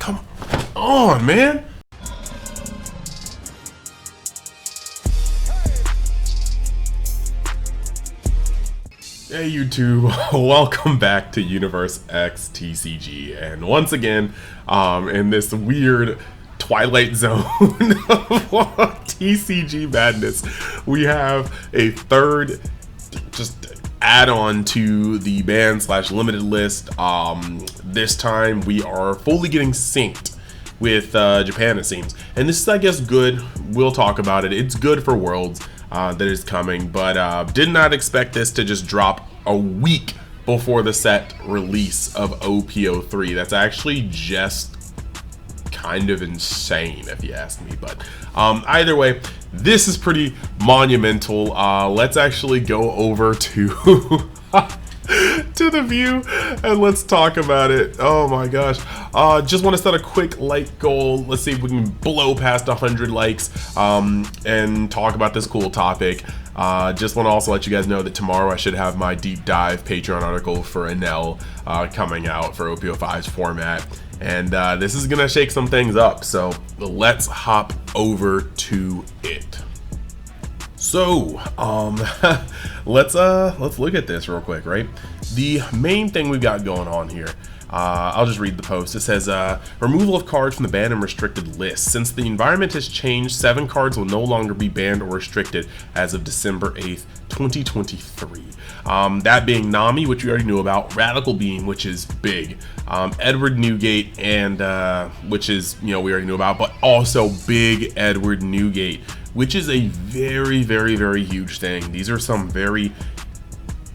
Come on, man. Hey YouTube, welcome back to Universe X TCG, and once again, in this weird Twilight Zone of TCG madness, we have a third just add-on to the ban/limited list. This time we are fully getting synced with Japan, it seems, and this is, I guess, good. We'll talk about it. It's good for Worlds that is coming, but did not expect this to just drop a week before the set release of OP03. That's actually just kind of insane, if you ask me. But either way, this is pretty monumental. Let's actually go over to to the view and let's talk about it. Oh my gosh. Just want to set a quick like goal. Let's see if we can blow past 100 likes and talk about this cool topic. Just want to also let you guys know that tomorrow I should have my deep dive Patreon article for Enel coming out for OP05's format, and this is gonna shake some things up, so let's hop over to it. So let's look at this real quick, right? The main thing we've got going on here, I'll just read the post. It says, removal of cards from the banned and restricted list. Since the environment has changed, 7 cards will no longer be banned or restricted as of December 8th, 2023. That being Nami, which we already knew about, Radical Beam, which is big, Edward Newgate, and which is, you know, we already knew about, but also big Edward Newgate, which is a very, very, very huge thing. These are some very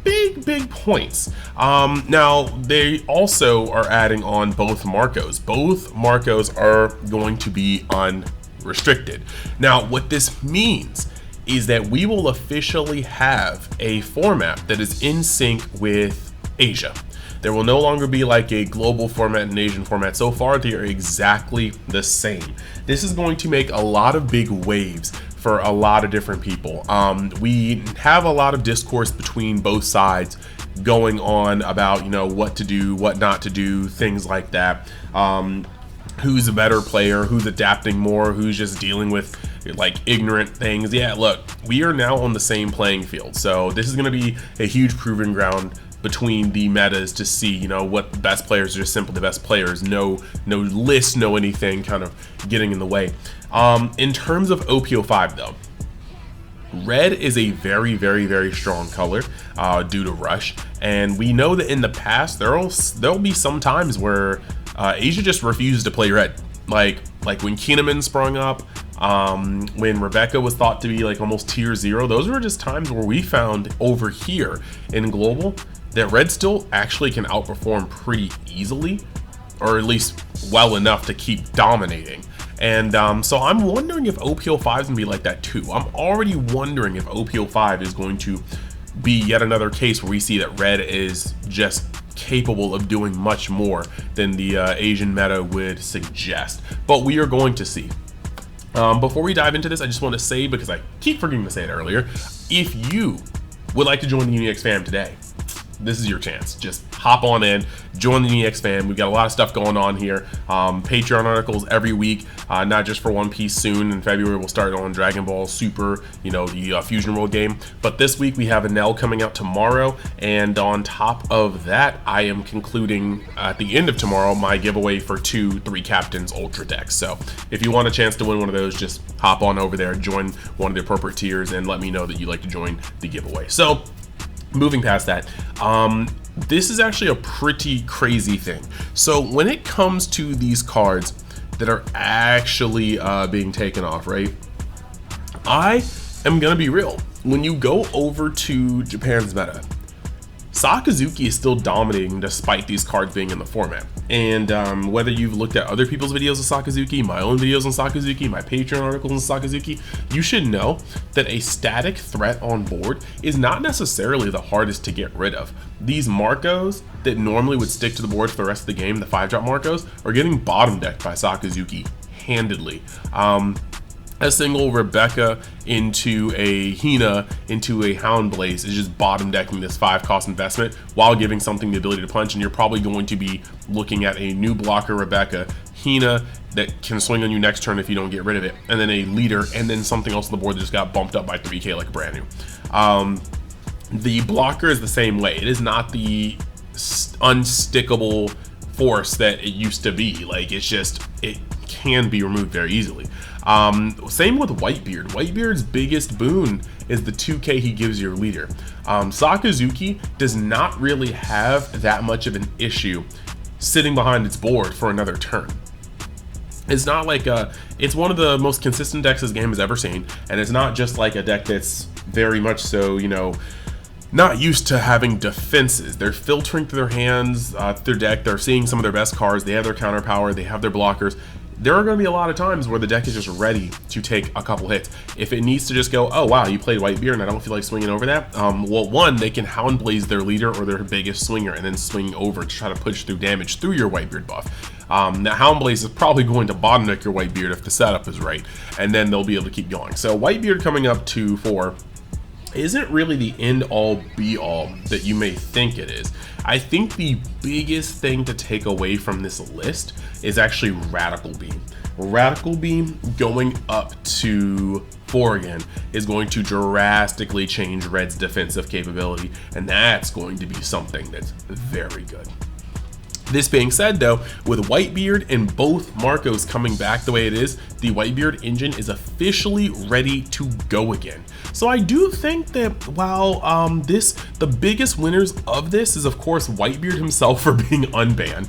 big points. Now they also are adding on both Marcos. Both Marcos are going to be unrestricted. Now what this means is that we will officially have a format that is in sync with Asia. There will no longer be like a global format and Asian format. So far they are exactly the same. This is going to make a lot of big waves for a lot of different people. We have a lot of discourse between both sides going on about, you know, what to do, what not to do, things like that. Who's a better player, who's adapting more, who's just dealing with like ignorant things. Yeah, look, we are now on the same playing field. So this is gonna be a huge proving ground between the metas to see, you know, what the best players are, just simply the best players. No list, no anything kind of getting in the way. In terms of OP05 though, red is a very, very, very strong color due to rush, and we know that in the past there'll be some times where Asia just refuses to play red, like when Kinnaman sprung up, when Rebecca was thought to be like almost tier 0. Those were just times where we found over here in global that red still actually can outperform pretty easily, or at least well enough to keep dominating. And so I'm wondering if OP05 is gonna be like that too. I'm already wondering if OP05 is going to be yet another case where we see that red is just capable of doing much more than the Asian meta would suggest, but we are going to see. Before we dive into this, I just want to say, because I keep forgetting to say it earlier, if you would like to join the UniX fam today, this is your chance. Just hop on in, join the UniX fam. We've got a lot of stuff going on here. Patreon articles every week, not just for One Piece. Soon in February we'll start on Dragon Ball Super, you know, the Fusion World game. But this week we have Enel coming out tomorrow, and on top of that, I am concluding at the end of tomorrow my giveaway for 2-3 Captains Ultra decks. So if you want a chance to win one of those, just hop on over there, join one of the appropriate tiers, and let me know that you'd like to join the giveaway. So moving past that, this is actually a pretty crazy thing. So when it comes to these cards that are actually being taken off, right? I am gonna be real. When you go over to Japan's meta, Sakazuki is still dominating despite these cards being in the format. And whether you've looked at other people's videos of Sakazuki, my own videos on Sakazuki, my Patreon articles on Sakazuki, you should know that a static threat on board is not necessarily the hardest to get rid of. These Marcos that normally would stick to the board for the rest of the game, the 5-drop Marcos, are getting bottom decked by Sakazuki handedly. a single Rebecca into a Hina into a Houndblaze is just bottom decking this 5-cost investment while giving something the ability to punch, and you're probably going to be looking at a new blocker Rebecca, Hina that can swing on you next turn if you don't get rid of it, and then a leader, and then something else on the board that just got bumped up by 3k like brand new. The blocker is the same way. It is not the unstickable force that it used to be. Like, it's just, it can be removed very easily. Same with Whitebeard. Whitebeard's biggest boon is the 2k he gives your leader. Sakazuki does not really have that much of an issue sitting behind its board for another turn. It's not like it's one of the most consistent decks this game has ever seen, and it's not just like a deck that's very much so, you know, not used to having defenses. They're filtering through their hands, their deck, they're seeing some of their best cards, they have their counter power, they have their blockers. There are going to be a lot of times where the deck is just ready to take a couple hits. If it needs to just go, oh wow, you played Whitebeard and I don't feel like swinging over that, well, one, they can Houndblaze their leader or their biggest swinger and then swing over to try to push through damage through your Whitebeard buff. That Houndblaze is probably going to bottom deck your Whitebeard if the setup is right, and then they'll be able to keep going. So Whitebeard coming up to 4 isn't really the end-all be-all that you may think it is. I think the biggest thing to take away from this list is actually Radical Beam. Radical Beam going up to 4 again is going to drastically change Red's defensive capability, and that's going to be something that's very good. This being said though, with Whitebeard and both Marcos coming back the way it is, the Whitebeard engine is officially ready to go again. So I do think that while the biggest winners of this is of course Whitebeard himself for being unbanned,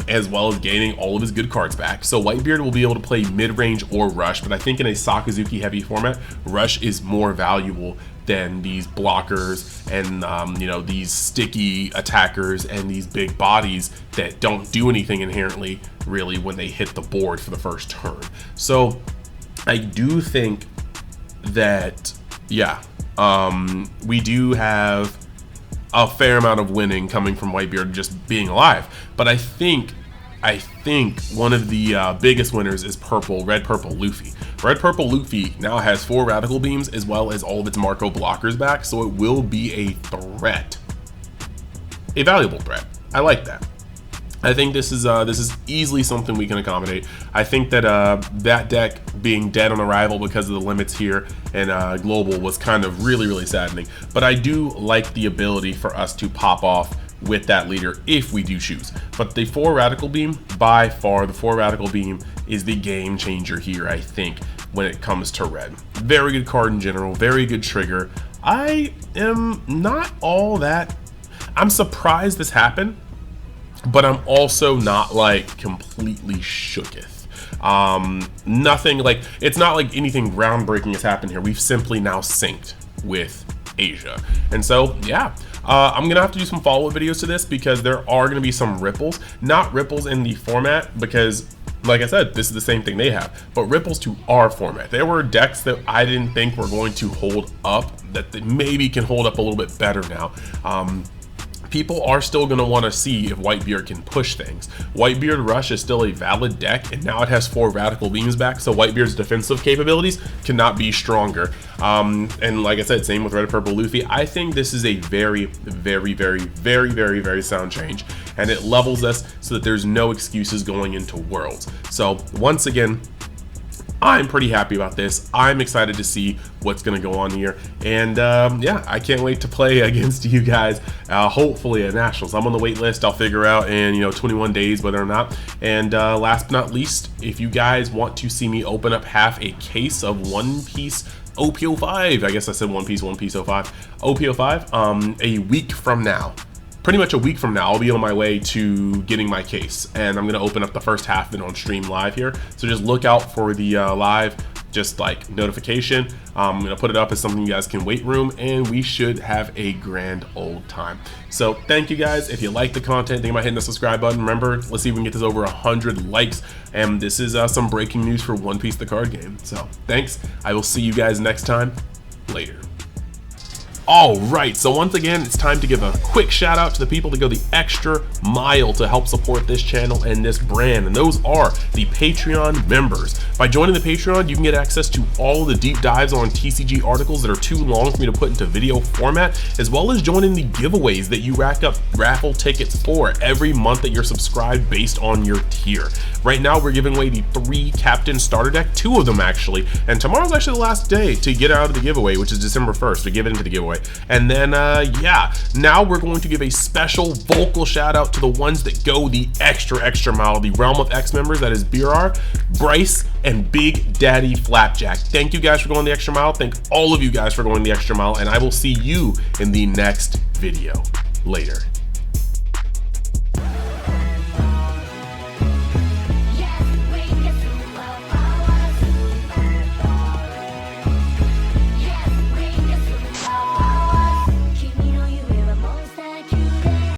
as well as gaining all of his good cards back. So Whitebeard will be able to play mid-range or Rush, but I think in a Sakazuki heavy format, Rush is more valuable than these blockers and you know, these sticky attackers and these big bodies that don't do anything inherently really when they hit the board for the first turn. So I do think that, yeah, we do have a fair amount of winning coming from Whitebeard just being alive, but I think one of the biggest winners is Red Purple Luffy. Red Purple Luffy now has 4 Radical Beams as well as all of its Marco blockers back, so it will be a threat, a valuable threat. I like that. I think this is easily something we can accommodate. I think that that deck being dead on arrival because of the limits here and global was kind of really saddening. But I do like the ability for us to pop off with that leader if we do choose. But the 4 Radical Beam, by far the 4 Radical Beam is the game changer here, I think, when it comes to Red. Very good card in general, very good trigger. I am not all that, I'm surprised this happened, but I'm also not like completely shooketh. Nothing like, it's not like anything groundbreaking has happened here. We've simply now synced with Asia. And so, yeah, I'm gonna have to do some follow-up videos to this because there are gonna be some ripples, not ripples in the format because, like I said, this is the same thing they have, but ripples to our format. There were decks that I didn't think were going to hold up that they maybe can hold up a little bit better now. People are still going to want to see if Whitebeard can push things. Whitebeard Rush is still a valid deck, and now it has 4 Radical Beams back, so Whitebeard's defensive capabilities cannot be stronger. And like I said, same with Red Purple Luffy. I think this is a very sound change, and it levels us so that there's no excuses going into Worlds. So once again, I'm pretty happy about this. I'm excited to see what's going to go on here. And yeah, I can't wait to play against you guys, hopefully at Nationals. I'm on the wait list. I'll figure out in 21 days whether or not. And last but not least, if you guys want to see me open up half a case of One Piece OP05, I guess I said One Piece 05, OP05, a week from now. Pretty much a week from now, I'll be on my way to getting my case, and I'm going to open up the first half of it on stream live here. So just look out for the live, just like notification. I'm going to put it up as something you guys can wait room, and we should have a grand old time. So thank you guys. If you like the content, think about hitting the subscribe button. Remember, let's see if we can get this over 100 likes. And this is some breaking news for One Piece the card game. So thanks. I will see you guys next time. Later. All right, so once again, it's time to give a quick shout out to the people that go the extra mile to help support this channel and this brand, and those are the Patreon members. By joining the Patreon, you can get access to all the deep dives on TCG articles that are too long for me to put into video format, as well as joining the giveaways that you rack up raffle tickets for every month that you're subscribed based on your tier. Right now, we're giving away the 3 Captain Starter Deck, 2 of them actually, and tomorrow's actually the last day to get out of the giveaway, which is December 1st, to give it into the giveaway. And then, yeah, now we're going to give a special vocal shout out to the ones that go the extra mile, the Realm of X members, that is BR, Bryce, and Big Daddy Flapjack. Thank you guys for going the extra mile. Thank all of you guys for going the extra mile, and I will see you in the next video. Later.